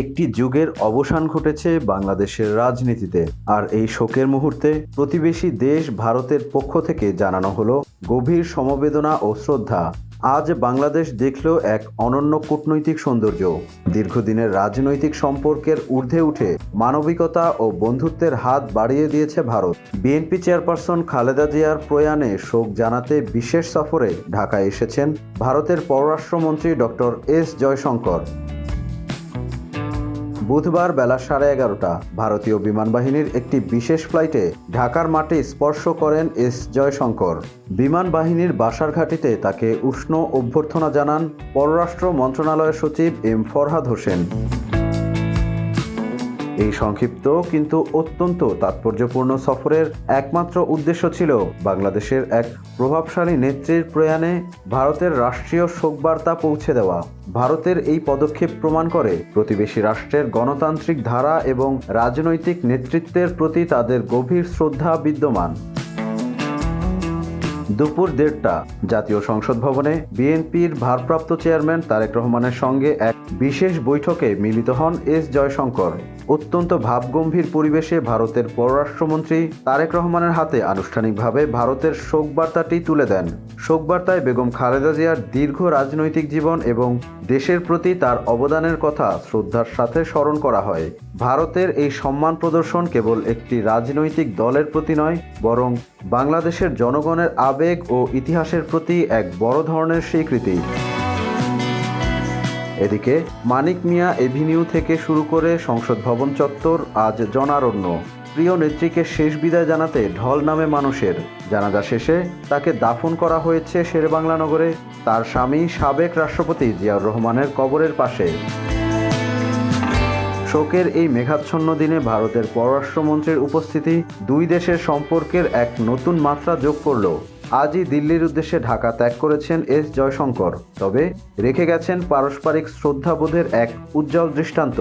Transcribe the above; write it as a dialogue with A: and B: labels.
A: একটি যুগের অবসান ঘটেছে বাংলাদেশের রাজনীতিতে। আর এই শোকের মুহূর্তে প্রতিবেশী দেশ ভারতের পক্ষ থেকে জানানো হলো গভীর সমবেদনা ও শ্রদ্ধা। আজ বাংলাদেশ দেখল এক অনন্য কূটনৈতিক সৌন্দর্য। দীর্ঘদিনের রাজনৈতিক সম্পর্কের ঊর্ধ্বে উঠে মানবিকতা ও বন্ধুত্বের হাত বাড়িয়ে দিয়েছে ভারত। বিএনপি চেয়ারপারসন খালেদা জিয়ার প্রয়াণে শোক জানাতে বিশেষ সফরে ঢাকায় এসেছেন ভারতের পররাষ্ট্রমন্ত্রী ডক্টর এস জয়শঙ্কর। বুধবার বেলা 11:30 ভারতীয় বিমান বাহিনীর একটি বিশেষ ফ্লাইটে ঢাকার মাটি স্পর্শ করেন এস জয়শঙ্কর। বিমান বাহিনীর বাসার ঘাঁটিতে তাকে উষ্ণ অভ্যর্থনা জানান পররাষ্ট্র মন্ত্রণালয়ের সচিব এম ফরহাদ হোসেন। এই সংক্ষিপ্ত কিন্তু অত্যন্ত তাৎপর্যপূর্ণ সফরের একমাত্র উদ্দেশ্য ছিল বাংলাদেশের এক প্রভাবশালী নেত্রীর প্রয়াণে ভারতের রাষ্ট্রীয় শোকবার্তা পৌঁছে দেওয়া। ভারতের এই পদক্ষেপ প্রমাণ করে প্রতিবেশী রাষ্ট্রের গণতান্ত্রিক ধারা এবং রাজনৈতিক নেতৃত্বের প্রতি তাদের গভীর শ্রদ্ধা বিদ্যমান। দুপুর 1:30 জাতীয় সংসদ ভবনে বিএনপির ভারপ্রাপ্ত চেয়ারম্যান তারেক রহমানের সঙ্গে এক বিশেষ বৈঠকে মিলিত হন এস জয়শঙ্কর। অত্যন্ত ভাবগম্ভীর পরিবেশে ভারতের পররাষ্ট্রমন্ত্রী তারেক রহমানের হাতে আনুষ্ঠানিকভাবে ভারতের শোকবার্তাটি তুলে দেন। শোকবার্তায় বেগম খালেদা জিয়ার দীর্ঘ রাজনৈতিক জীবন এবং দেশের প্রতি তার অবদানের কথা শ্রদ্ধার সাথে স্মরণ করা হয়। ভারতের এই সম্মান প্রদর্শন কেবল একটি রাজনৈতিক দলের প্রতি নয়, বরং বাংলাদেশের জনগণের আবেগ ও ইতিহাসের প্রতি এক বড় ধরনের স্বীকৃতি। এদিকে মানিক মিয়া এভিনিউ থেকে শুরু করে সংসদ ভবন চত্বর আজ জনারণ্য। প্রিয় নেত্রীকে শেষ বিদায় জানাতে ঢল নামে মানুষের। জানাজা শেষে তাকে দাফন করা হয়েছে শেরেবাংলা নগরে তার স্বামী সাবেক রাষ্ট্রপতি জিয়াউর রহমানের কবরের পাশে। শোকের এই মেঘাচ্ছন্ন দিনে ভারতের পররাষ্ট্রমন্ত্রীর উপস্থিতি দুই দেশের সম্পর্কের এক নতুন মাত্রা যোগ করল। আজই দিল্লির উদ্দেশ্যে ঢাকা ত্যাগ করেছেন এস জয়শঙ্কর, তবে রেখে গেছেন পারস্পরিক শ্রদ্ধাবোধের এক উজ্জ্বল দৃষ্টান্ত।